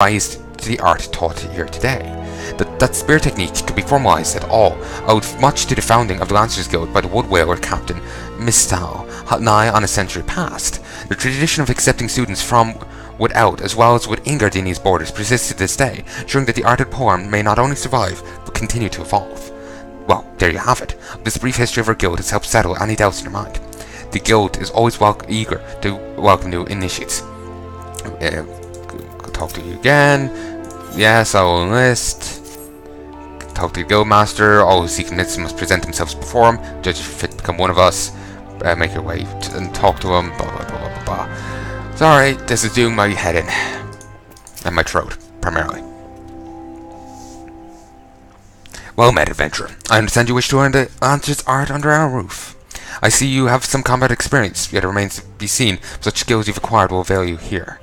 rise to the art taught here today. That spear technique could be formalized at all, owed much to the founding of the Lancers Guild by the wood whaler captain Nald'thal, nigh on a century past. The tradition of accepting students from without, as well as within Gardenia's borders, persists to this day, showing that the art of poem may not only survive, but continue to evolve. Well, there you have it. This brief history of our guild has helped settle any doubts in your mind. The guild is always eager to welcome new initiates. Talk to you again. Yes, I will enlist. Talk to the guildmaster. All who seek enlistment must present themselves before him. Judge if fit to become one of us. Make your way and talk to him. Blah blah blah blah blah. Sorry, this is doing my head in. And my throat, primarily. Well met, adventurer. I understand you wish to learn the Lancer's art under our roof. I see you have some combat experience, yet it remains to be seen if such skills you've acquired will avail you here.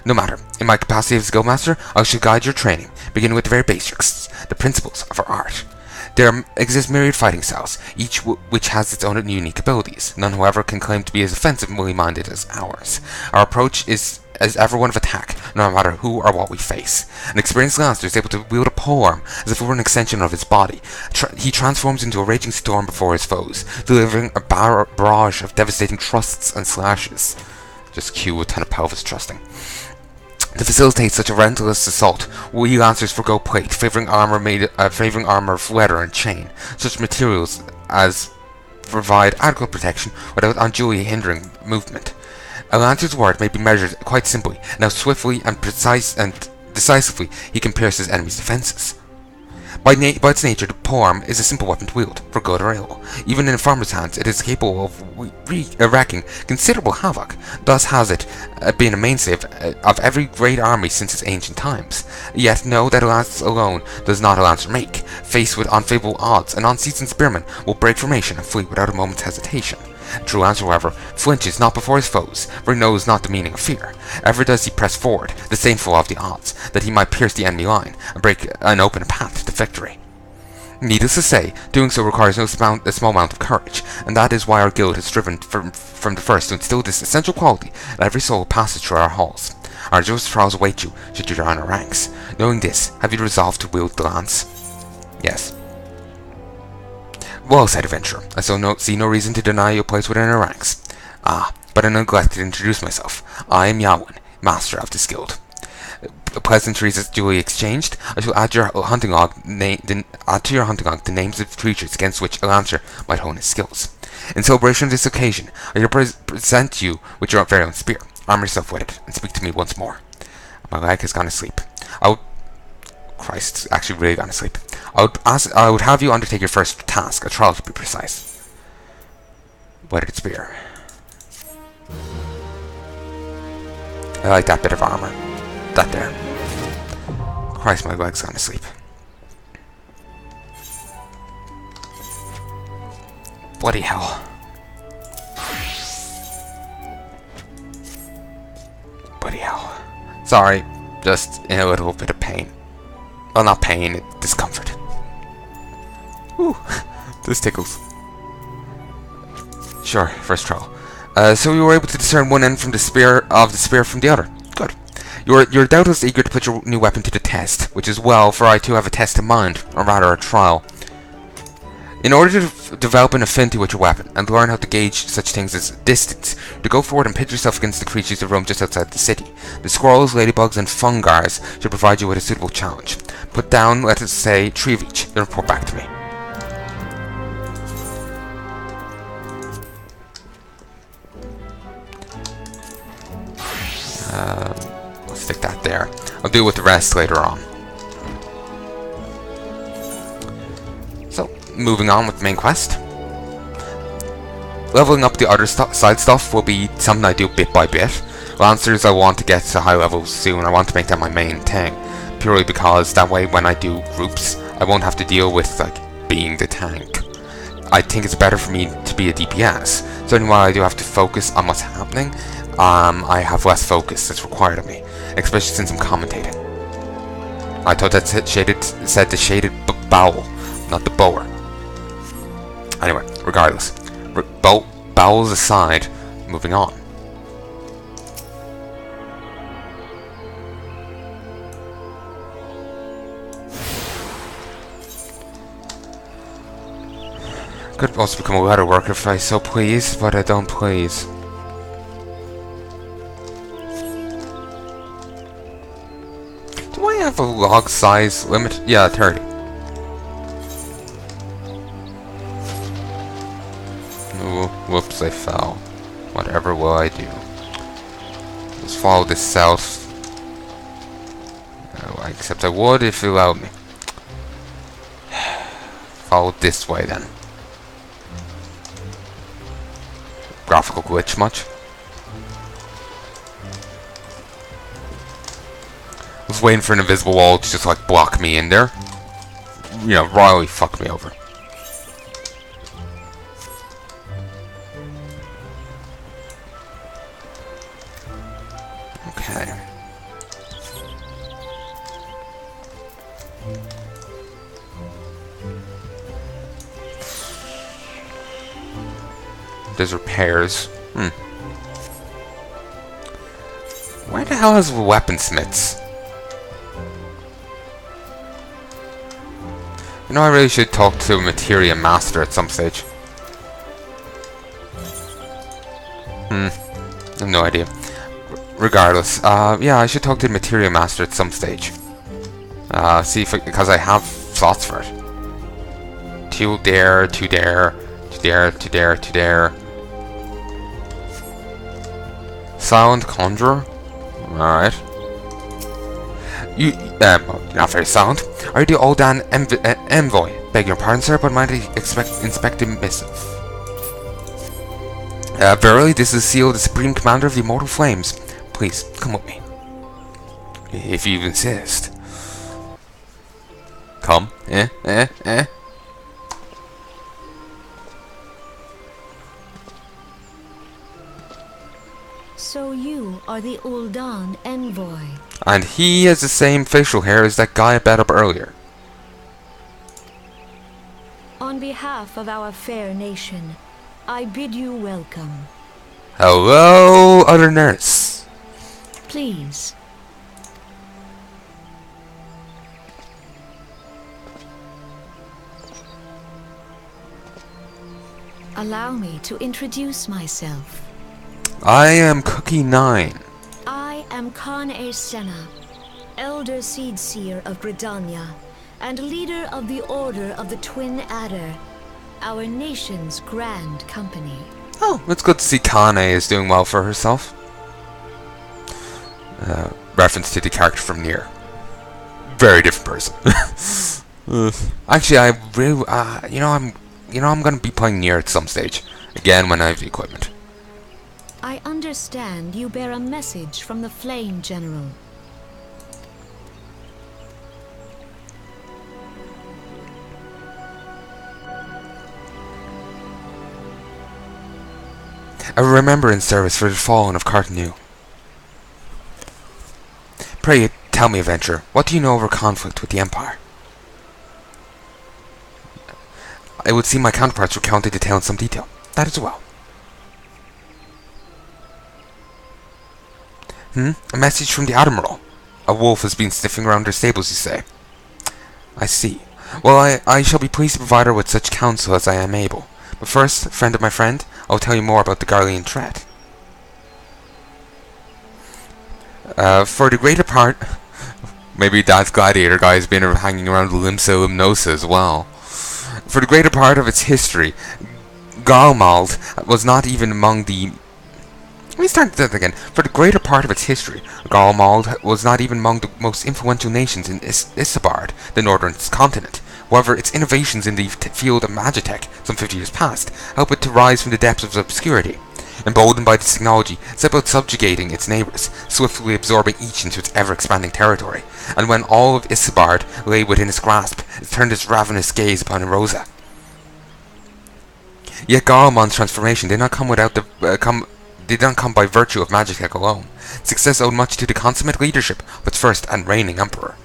No matter, in my capacity as guildmaster, I shall guide your training, beginning with the very basics, the principles of our art. There exist myriad fighting styles, each which has its own unique abilities. None, however, can claim to be as offensively minded as ours. Our approach is as ever one of attack, no matter who or what we face. An experienced lancer is able to wield a polearm as if it were an extension of his body. He transforms into a raging storm before his foes, delivering a barrage of devastating thrusts and slashes. Just cue a ton of pelvis thrusting. To facilitate such a relentless assault, we lancers forgo plate, favoring armor of leather and chain, such materials as provide adequate protection without unduly hindering movement. A lancer's word may be measured quite simply, and how swiftly and decisively he can pierce his enemy's defenses. By its nature, the polearm is a simple weapon to wield, for good or ill. Even in a farmer's hands, it is capable of wreaking considerable havoc. Thus has it been a mainstay of every great army since its ancient times. Yet know that a lance alone does not a lancer make. Faced with unfavorable odds, an unseasoned spearman will break formation and flee without a moment's hesitation. A true lancer, however, flinches not before his foes, for he knows not the meaning of fear. Ever does he press forward, disdainful of the odds, that he might pierce the enemy line, and break and open a path to victory. Needless to say, doing so requires a small amount of courage, and that is why our guild has striven from the first to instill this essential quality that every soul passes through our halls. Arduous trials await you, should you join our ranks. Knowing this, have you resolved to wield the lance? Yes. Well said, adventurer. I see no reason to deny your place within our ranks. Ah, but I neglected to introduce myself. I am Yawen, master of this guild. Pleasantries duly exchanged, I shall add to your hunting log the names of creatures against which a lancer might hone his skills. In celebration of this occasion, I will present you with your very own spear. Arm yourself with it, and speak to me once more. My leg has gone to sleep. Christ, it's actually really gone to sleep. I would have you undertake your first task, a trial to be precise. Weathered spear. I like that bit of armor. That there. Christ, my leg's gone to sleep. Bloody hell. Bloody hell. Sorry, just in a little bit of pain. Well, not pain, discomfort. Ooh, this tickles. Sure, first trial. So you were able to discern one end from the spear from the other. Good. You're doubtless eager to put your new weapon to the test, which is well, for I too have a test in mind, or rather a trial. In order to develop an affinity with your weapon, and learn how to gauge such things as distance, to go forward and pit yourself against the creatures that roam just outside the city. The squirrels, ladybugs, and fungars should provide you with a suitable challenge. Put down, let us say, 3 of each, then report back to me. Let's stick that there. I'll deal with the rest later on. So, moving on with the main quest. Leveling up the other side stuff will be something I do bit by bit. Lancers I want to get to high levels soon. I want to make that my main thing. Purely because that way when I do groups, I won't have to deal with, like, being the tank. I think it's better for me to be a DPS. So while I do have to focus on what's happening, I have less focus that's required of me. Especially since I'm commentating. I thought that said the shaded bowel, not the bower. Anyway, regardless. Bowels aside, moving on. Could also become a leather worker if I so please, but I don't please. Do I have a log size limit? Yeah, 30. Ooh, whoops, I fell. Whatever will I do? Let's follow this south. Oh, except I would if you allowed me. Follow this way then. Graphical glitch much? I was waiting for an invisible wall to just like block me in there. You know, royally fuck me over. Okay. There's repairs. Where the hell is weaponsmiths? You know, I really should talk to a materia master at some stage. I have no idea. Regardless, yeah, I should talk to the materia master at some stage. See if because I have slots for it. To there, to there, to there, to there, to there. Silent conjurer. Alright. You're not very silent. Are you the Ul'dah envoy? Beg your pardon, sir, but might I inspect the missive? Verily, this is sealed the Supreme Commander of the Immortal Flames. Please, come with me. If you insist. Come. So you are the Ul'dah envoy. And he has the same facial hair as that guy I bet up earlier. On behalf of our fair nation, I bid you welcome. Hello, other nurse. Please. Allow me to introduce myself. I am Cookie 9. I am Khan-e Senna, Elder Seed Seer of Gridania, and leader of the Order of the Twin Adder, our nation's grand company. Oh, it's good to see Kane is doing well for herself. Reference to the character from Nier. Very different person. Actually, I really, I'm gonna be playing Nier at some stage. Again, when I have the equipment. I understand you bear a message from the Flame General. A remembrance service for the fallen of Cartanu. Pray tell me, adventurer, what do you know of our conflict with the Empire? I would see my counterparts recounted the tale in some detail. That as well. A message from the Admiral. A wolf has been sniffing around their stables, you say. I see. Well, I shall be pleased to provide her with such counsel as I am able. But first, friend of my friend, I will tell you more about the Garlean threat. For the greater part... Maybe that gladiator guy has been hanging around Limsa Limnosa as well. For the greater part of its history, Galmald was not even among the... Let me start that again. For the greater part of its history, Galmald was not even among the most influential nations in Isambard, the northern continent. However, its innovations in the field of magitech, some 50 years past, helped it to rise from the depths of obscurity. Emboldened by this technology, it set about subjugating its neighbours, swiftly absorbing each into its ever-expanding territory. And when all of Isambard lay within its grasp, it turned its ravenous gaze upon Erosa. Yet Galmond's transformation did not come by virtue of magitech alone. Success owed much to the consummate leadership of its first and reigning emperor.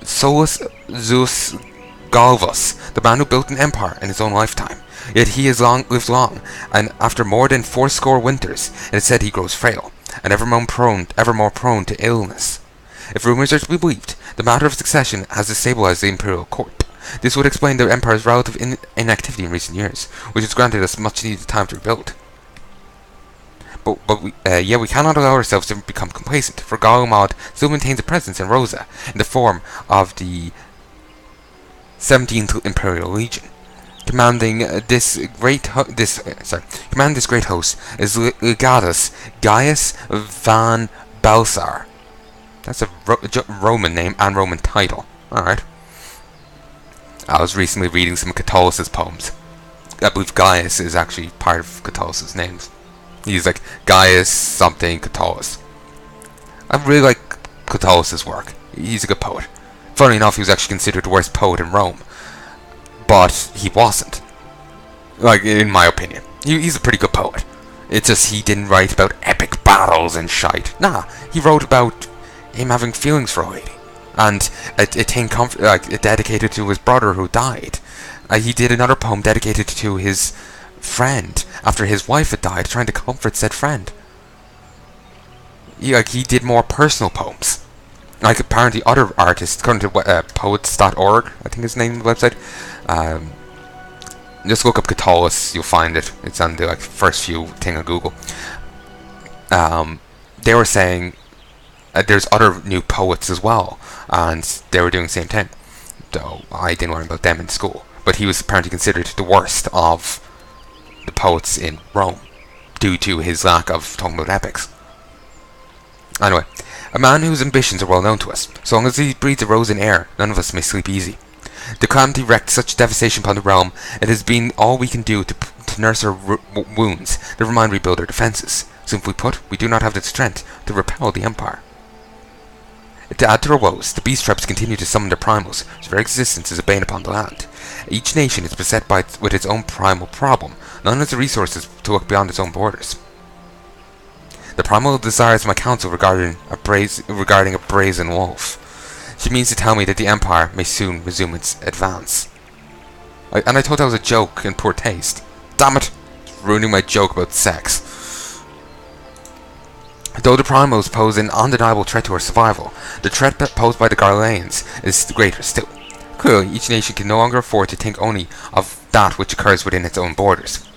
Solus Zeus Galvus, the man who built an empire in his own lifetime. Yet he has lived long, and after more than 80 winters, it is said he grows frail, and ever more prone to illness. If rumors are to be believed, the matter of succession has destabilized the imperial court, This would explain the Empire's relative inactivity in recent years, which has granted us much needed time to rebuild. But we cannot allow ourselves to become complacent, for Galmod still maintains a presence in Rosa, in the form of the 17th Imperial Legion. Commanding this great host is Legatus Gaius van Balsar. That's a Roman name and Roman title. Alright. I was recently reading some of Catullus' poems. I believe Gaius is actually part of Catullus' names. He's like Gaius something Catullus. I really like Catullus' work. He's a good poet. Funny enough, he was actually considered the worst poet in Rome. But he wasn't. Like, in my opinion. He's a pretty good poet. It's just he didn't write about epic battles and shite. Nah, he wrote about him having feelings for a lady. And a thing dedicated to his brother who died. He did another poem dedicated to his friend after his wife had died, trying to comfort said friend. He did more personal poems. Like, apparently other artists, according to poets.org, I think is the name of the website. Just look up Catullus, you'll find it. It's on the first few thing on Google. They were saying there's other new poets as well, and they were doing the same thing. Though I didn't learn about them in school. But he was apparently considered the worst of the poets in Rome, due to his lack of talking about epics. Anyway, a man whose ambitions are well known to us. So long as he breathes a rose in air, none of us may sleep easy. The calamity wreaked such devastation upon the realm, it has been all we can do to nurse our wounds, never mind rebuild our defences. Simply put, we do not have the strength to repel the Empire. To add to our woes, the beast tribes continue to summon their primals, whose very existence is a bane upon the land. Each nation is beset with its own primal problem. None has the resources to look beyond its own borders. The primal desires my counsel regarding a brazen wolf. She means to tell me that the Empire may soon resume its advance. And I thought that was a joke in poor taste. Damn it! It's ruining my joke about sex. Though the primals pose an undeniable threat to our survival, the threat posed by the Garleans is greater still. Clearly, each nation can no longer afford to think only of that which occurs within its own borders.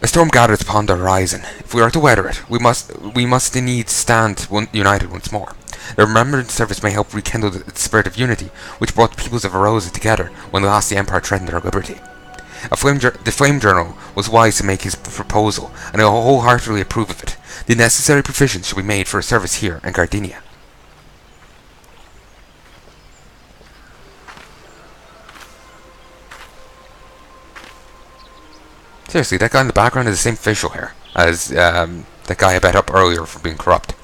A storm gathers upon the horizon. If we are to weather it, we must indeed stand united once more. The Remembrance Service may help rekindle the spirit of unity, which brought the peoples of Erosa together when last the Empire threatened their liberty. The Flame Journal was wise to make his proposal, and I wholeheartedly approve of it. The necessary provisions should be made for a service here in Gardinia. Seriously, that guy in the background is the same facial hair as that guy I bet up earlier for being corrupt.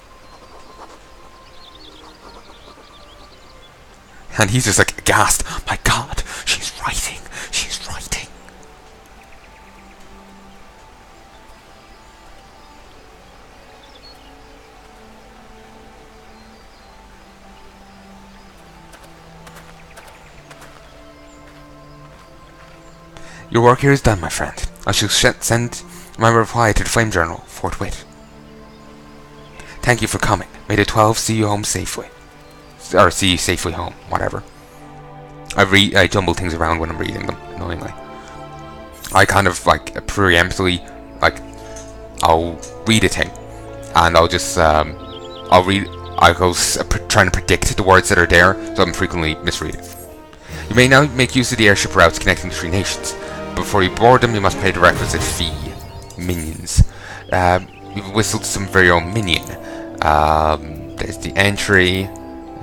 And he's just like aghast. My God, she's writing. She's writing. Your work here is done, my friend. I shall send my reply to the Flame Journal forthwith. Thank you for coming. May the 12 see you home safely. Or see you safely home, whatever. I jumble things around when I'm reading them, annoyingly. I kind of, preemptively, I'll read a thing, and I'll just, I'll go trying to predict the words that are there, so I'm frequently misreading. You may now make use of the airship routes connecting the three nations. Before you board them, you must pay the requisite fee. Minions. We've whistled some very own minion. There's the entry.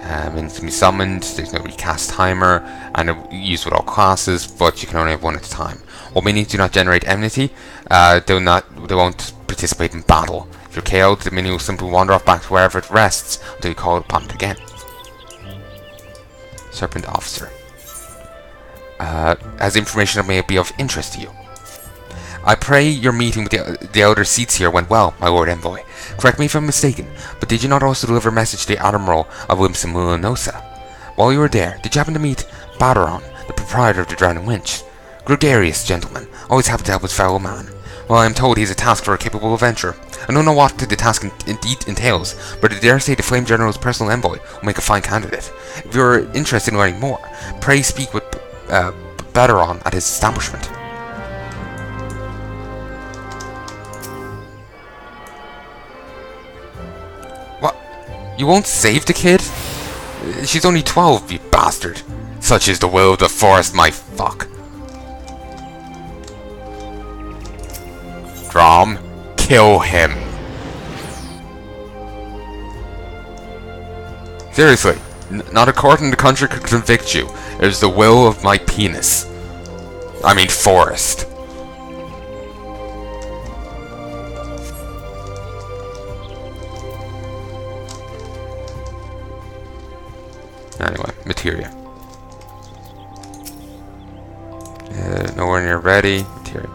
Minions can be summoned. There's no recast timer, and used with all classes, but you can only have one at a time. While minions do not generate enmity, they won't participate in battle. If you're KO'd, the minion will simply wander off back to wherever it rests until you call upon it again. Serpent Officer. As information that may be of interest to you. I pray your meeting with the elder seats here went well, my Lord Envoy. Correct me if I'm mistaken, but did you not also deliver a message to the Admiral of Limsa? While you were there, did you happen to meet Baderon, the proprietor of the Drowning Winch? Gregarious gentleman, always happy to help his fellow man. Well, I am told he is a task for a capable adventurer. I don't know what the task indeed entails, but I dare say the Flame General's personal envoy will make a fine candidate. If you are interested in learning more, pray speak with Baderon at his establishment. What? You won't save the kid? She's only 12, you bastard. Such is the will of the forest, my fuck. Drom, kill him. Seriously, not a court in the country could convict you. It is the will of my penis. I mean forest. Anyway, materia. Nowhere near ready. Materia.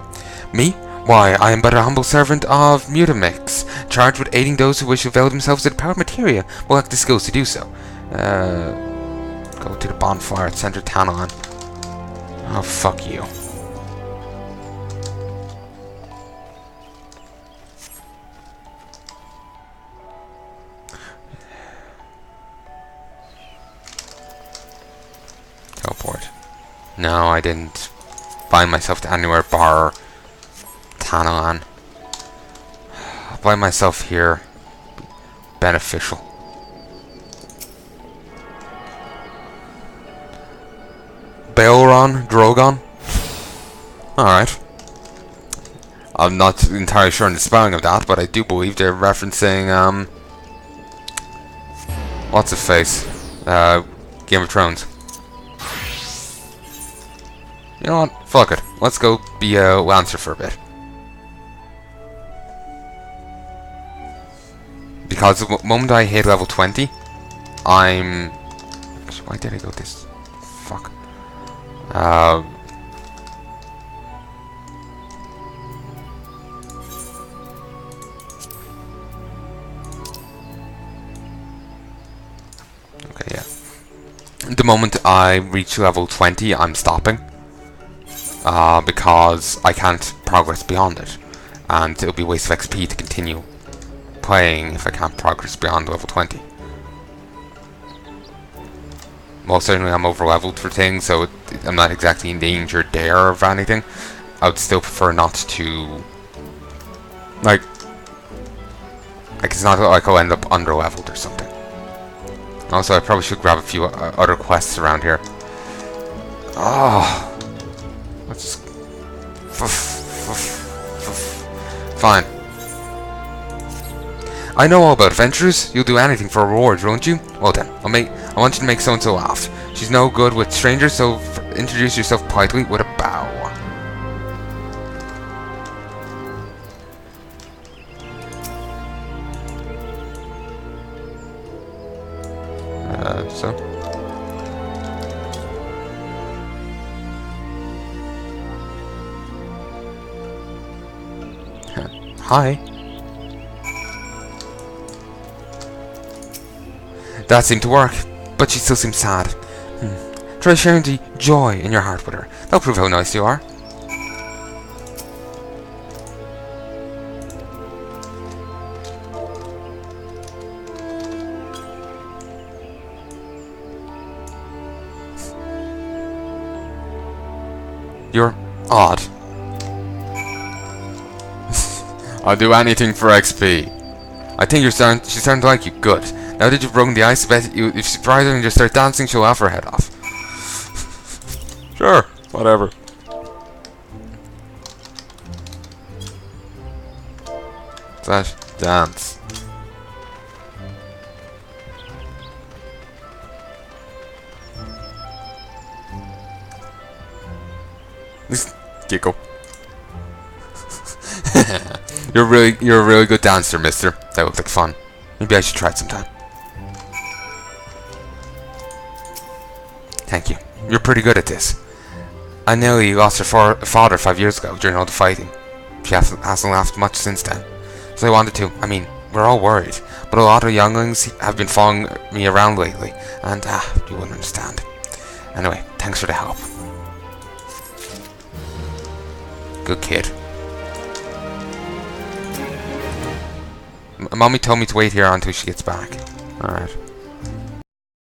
Me? Why, I am but a humble servant of Mutamix, charged with aiding those who wish to avail themselves of the power of materia, but lack the skills to do so. Go to the bonfire at Center Tanon. Oh, fuck you. Teleport. No, I didn't bind myself to anywhere bar Tanon. Apply myself here. Beneficial. Baelron? Drogon? Alright. I'm not entirely sure on the spelling of that, but I do believe they're referencing, what's his face? Game of Thrones. You know what? Fuck it. Let's go be a Lancer for a bit. Because the moment I hit level 20, I'm... Actually, why did I go this? Fuck. Okay, yeah. The moment I reach level 20, I'm stopping. Because I can't progress beyond it. And it'll be a waste of XP to continue playing if I can't progress beyond level 20. Well, certainly I'm over leveled for things, so I'm not exactly in danger there of anything. I would still prefer not to... Like it's not like I'll end up under leveled or something. Also, I probably should grab a few other quests around here. Oh... Let's just... Fine. I know all about adventures. You'll do anything for rewards, won't you? Well then, I want you to make so-and-so laugh. She's no good with strangers, so introduce yourself politely with a bow. So? Hi. That seemed to work, but she still seems sad. Try sharing the joy in your heart with her. That'll prove how nice you are. You're odd. I'll do anything for XP. I think she's starting to like you. Good. Now that you've broken the ice, I bet if you surprise her and just start dancing, she'll laugh her head off. Sure, whatever. Slash dance. Just giggle. You're a really good dancer, mister. That looked like fun. Maybe I should try it sometime. Thank you. You're pretty good at this. I nearly lost her father 5 years ago during all the fighting. She hasn't laughed much since then. So I wanted to. I mean, we're all worried. But a lot of younglings have been following me around lately. And, you wouldn't understand. Anyway, thanks for the help. Good kid. Mommy told me to wait here until she gets back. Alright.